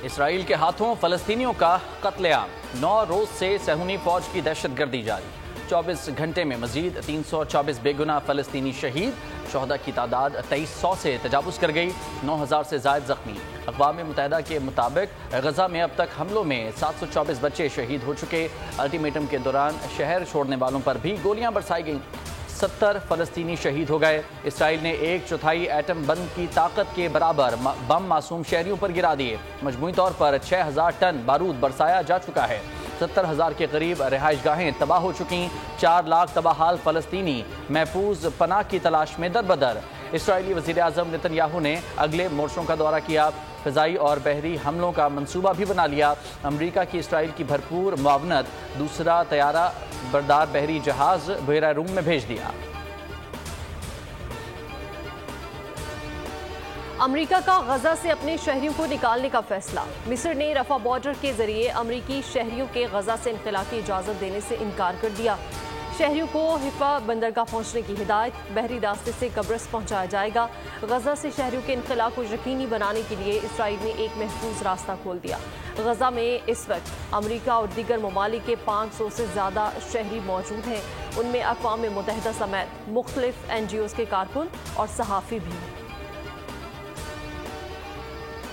اسرائیل کے ہاتھوں فلسطینیوں کا قتل عام، 9 روز سے صہیونی فوج کی دہشت گردی جاری، 24 گھنٹے میں مزید 324 بے گناہ فلسطینی شہید، شہداء کی تعداد 2300 سے تجاوز کر گئی، 9000 سے زائد زخمی۔ اقوام متحدہ کے مطابق غزہ میں اب تک حملوں میں 724 بچے شہید ہو چکے۔ الٹیمیٹم کے دوران شہر چھوڑنے والوں پر بھی گولیاں برسائی گئیں، 70 فلسطینی شہید ہو گئے۔ اسرائیل نے 1/4 ایٹم بم کی طاقت کے برابر بم معصوم شہریوں پر گرا دیے۔ مجموعی طور پر 6000 ٹن بارود برسایا جا چکا ہے، 70,000 کے قریب رہائش گاہیں تباہ ہو چکیں، 4 لاکھ تباہ حال فلسطینی محفوظ پناہ کی تلاش میں دربدر۔ اسرائیلی وزیر اعظم نتن یاہو نے اگلے مورچوں کا دورہ کیا، فضائی اور بحری حملوں کا منصوبہ بھی بنا لیا۔ امریکہ کی اسرائیل کی بھرپور معاونت، دوسرا طیارہ بردار بحری جہاز بحیرہ روم میں بھیج دیا۔ امریکہ کا غزہ سے اپنے شہریوں کو نکالنے کا فیصلہ، مصر نے رفح بارڈر کے ذریعے امریکی شہریوں کے غزہ سے انخلاء کی اجازت دینے سے انکار کر دیا۔ شہریوں کو حفا بندرگاہ پہنچنے کی ہدایت، بحری راستے سے قبرص پہنچایا جائے گا۔ غزہ سے شہریوں کے انخلاء کو یقینی بنانے کے لیے اسرائیل نے ایک محفوظ راستہ کھول دیا۔ غزہ میں اس وقت امریکہ اور دیگر ممالک کے 500 سے زیادہ شہری موجود ہیں، ان میں اقوام متحدہ سمیت مختلف NGOs کے کارکن اور صحافی بھی ہیں۔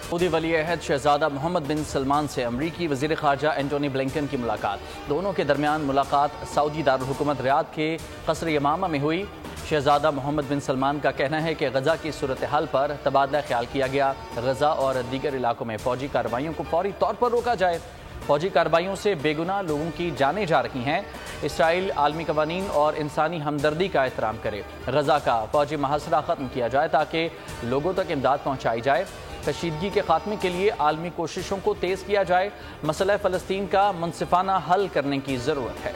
سعودی ولی عہد شہزادہ محمد بن سلمان سے امریکی وزیر خارجہ اینٹونی بلنکن کی ملاقات، دونوں کے درمیان ملاقات سعودی دارالحکومت ریاض کے قصر یمامہ میں ہوئی۔ شہزادہ محمد بن سلمان کا کہنا ہے کہ غزہ کی صورتحال پر تبادلہ خیال کیا گیا، غزہ اور دیگر علاقوں میں فوجی کارروائیوں کو فوری طور پر روکا جائے، فوجی کارروائیوں سے بے گناہ لوگوں کی جانیں جا رہی ہیں، اسرائیل عالمی قوانین اور انسانی ہمدردی کا احترام کرے، غزہ کا فوجی محاصرہ ختم کیا جائے تاکہ لوگوں تک امداد پہنچائی جائے، کشیدگی کے خاتمے کے لیے عالمی کوششوں کو تیز کیا جائے، مسئلہ فلسطین کا منصفانہ حل کرنے کی ضرورت ہے۔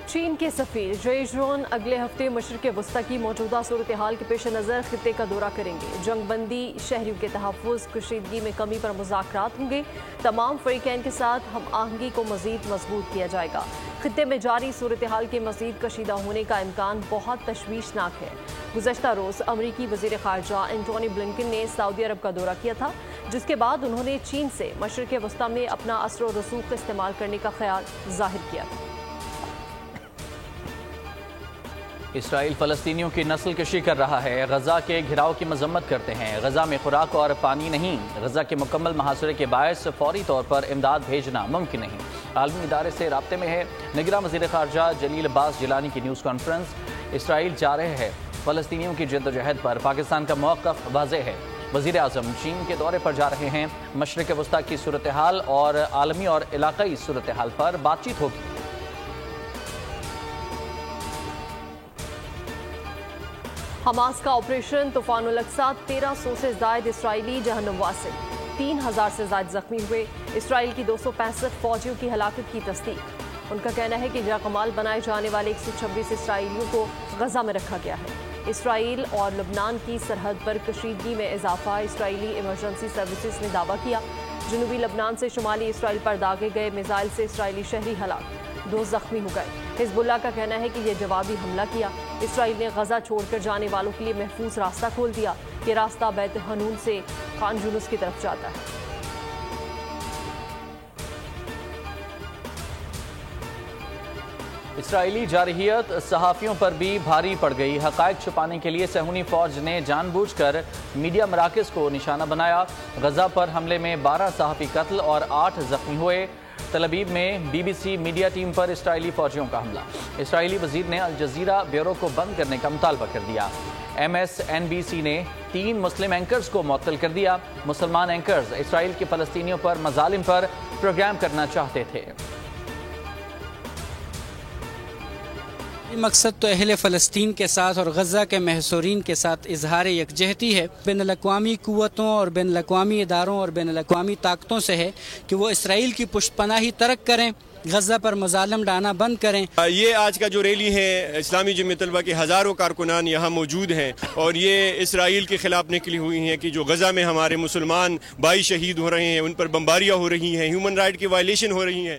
چین کے سفیر جے جون اگلے ہفتے مشرق وسطی کی موجودہ صورتحال کے پیش نظر خطے کا دورہ کریں گے۔ جنگ بندی، شہریوں کے تحفظ، کشیدگی میں کمی پر مذاکرات ہوں گے۔ تمام فریقین کے ساتھ ہم آہنگی کو مزید مضبوط کیا جائے گا۔ خطے میں جاری صورتحال کے مزید کشیدہ ہونے کا امکان بہت تشویشناک ہے۔ گزشتہ روز امریکی وزیر خارجہ اینٹونی بلنکن نے سعودی عرب کا دورہ کیا تھا، جس کے بعد انہوں نے چین سے مشرق وسطی میں اپنا اثر و رسوخ استعمال کرنے کا خیال ظاہر کیا تھا۔ اسرائیل فلسطینیوں کی نسل کشی کر رہا ہے، غزہ کے گھراؤ کی مذمت کرتے ہیں۔ غزہ میں خوراک اور پانی نہیں، غزہ کے مکمل محاصرے کے باعث فوری طور پر امداد بھیجنا ممکن نہیں۔ عالمی ادارے سے رابطے میں ہے نگراں وزیر خارجہ جلیل عباس جیلانی کی نیوز کانفرنس۔ اسرائیل جا رہے ہیں، فلسطینیوں کی جدوجہد پر پاکستان کا موقف واضح ہے۔ وزیر اعظم چین کے دورے پر جا رہے ہیں، مشرق وسطی کی صورتحال اور عالمی اور علاقائی صورتحال پر بات چیت ہوگی۔ حماس کا آپریشن طوفان الاقصیٰ، 1300 سے زائد اسرائیلی جہنم واسل، 3000 سے زائد زخمی ہوئے۔ اسرائیل کی 265 فوجیوں کی ہلاکت کی تصدیق۔ ان کا کہنا ہے کہ یرغمال بنائے جانے والے 126 اسرائیلیوں کو غزہ میں رکھا گیا ہے۔ اسرائیل اور لبنان کی سرحد پر کشیدگی میں اضافہ، اسرائیلی ایمرجنسی سروسز نے دعویٰ کیا۔ جنوبی لبنان سے شمالی اسرائیل پر داغے گئے میزائل سے اسرائیلی شہری ہلاک، 2 زخمی ہو گئے۔ حزب اللہ کا کہنا ہے کہ یہ جوابی حملہ کیا۔ اسرائیل نے غزہ چھوڑ کر جانے والوں کے لیے محفوظ راستہ کھول دیا۔ یہ راستہ بیت حنون سے خان یونس کی طرف جاتا ہے۔ اسرائیلی جارحیت صحافیوں پر بھی بھاری پڑ گئی۔ حقائق چھپانے کے لیے صہیونی فوج نے جان بوجھ کر میڈیا مراکز کو نشانہ بنایا۔ غزہ پر حملے میں 12 صحافی قتل اور 8 زخمی ہوئے۔ تل ابیب میں BBC میڈیا ٹیم پر اسرائیلی فوجیوں کا حملہ، اسرائیلی وزیر نے الجزیرہ بیورو کو بند کرنے کا مطالبہ کر دیا۔ MSNBC نے 3 مسلم اینکرز کو معطل کر دیا۔ مسلمان اینکرز اسرائیل کے فلسطینیوں پر مظالم پر پروگرام کرنا چاہتے تھے۔ مقصد تو اہل فلسطین کے ساتھ اور غزہ کے محصورین کے ساتھ اظہار یکجہتی ہے، بین الاقوامی قوتوں اور بین الاقوامی اداروں اور بین الاقوامی طاقتوں سے ہے کہ وہ اسرائیل کی پشت پناہی ترک کریں، غزہ پر مظالم ڈانا بند کریں۔ یہ آج کا جو ریلی ہے، اسلامی جمعیت طلبہ کے ہزاروں کارکنان یہاں موجود ہیں اور یہ اسرائیل کے خلاف نکلی ہوئی ہیں کہ جو غزہ میں ہمارے مسلمان بھائی شہید ہو رہے ہیں، ان پر بمباریاں ہو رہی ہیں، ہیومن رائٹ کی وائلیشن ہو رہی ہیں۔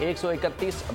131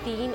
3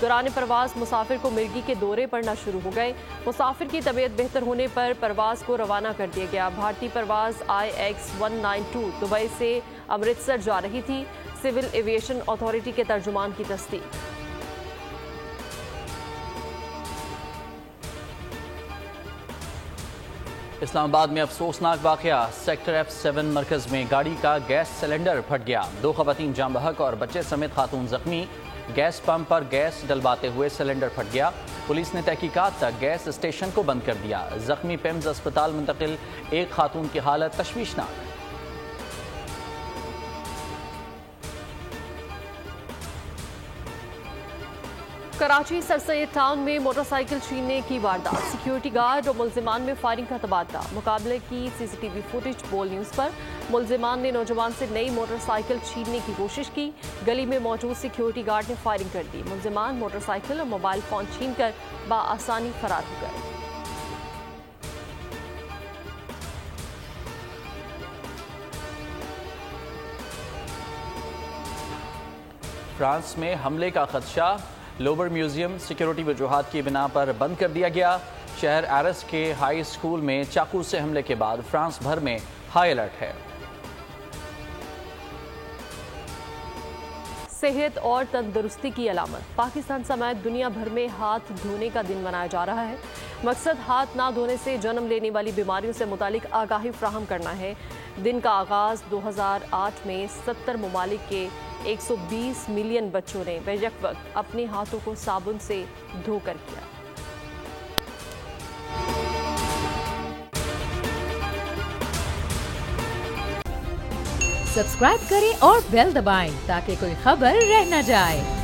دوران پرواز مسافر کو مرگی کے دورے پڑنا شروع ہو گئے۔ مسافر کی طبیعت بہتر ہونے پر پرواز کو روانہ کر دیا گیا۔ بھارتی پرواز IX192 دبئی سے امرتسر جا رہی تھی۔ سول ایویشن اتھارٹی کے ترجمان کی تصدیق۔ اسلام آباد میں افسوسناک واقعہ، سیکٹر F7 مرکز میں گاڑی کا گیس سلنڈر پھٹ گیا۔ 2 خواتین جاں بحق اور بچے سمیت خاتون زخمی۔ گیس پمپ پر گیس ڈلواتے ہوئے سلنڈر پھٹ گیا۔ پولیس نے تحقیقات تک گیس اسٹیشن کو بند کر دیا۔ زخمی پیمز اسپتال منتقل، ایک خاتون کی حالت تشویشناک۔ کراچی سر سید ٹاؤن میں موٹر سائیکل چھیننے کی واردات، سیکیورٹی گارڈ اور ملزمان میں فائرنگ کا تبادلہ۔ مقابلے کی CCTV فوٹیج بول نیوز پر۔ ملزمان نے نوجوان سے نئی موٹر سائیکل چھیننے کی کوشش کی، گلی میں موجود سیکیورٹی گارڈ نے فائرنگ کر دی۔ ملزمان موٹر سائیکل اور موبائل فون چھین کر بآسانی فرار ہو گئے۔ فرانس میں حملے کا خدشہ، لوور میوزیم سیکیورٹی وجوہات کی بنا پر بند کر دیا گیا۔ شہر ایرس کے ہائی اسکول میں چاقو سے حملے کے بعد فرانس بھر میں ہائی الرٹ ہے۔ صحت اور تندرستی کی علامت، پاکستان سمیت دنیا بھر میں ہاتھ دھونے کا دن منایا جا رہا ہے۔ مقصد ہاتھ نہ دھونے سے جنم لینے والی بیماریوں سے متعلق آگاہی فراہم کرنا ہے۔ دن کا آغاز 2008 میں 70 ممالک کے 120 ملین بچوں نے بیک وقت اپنے ہاتھوں کو صابن سے دھو کر کیا۔ سبسکرائب کریں اور بیل دبائیں تاکہ کوئی خبر رہ نہ جائے۔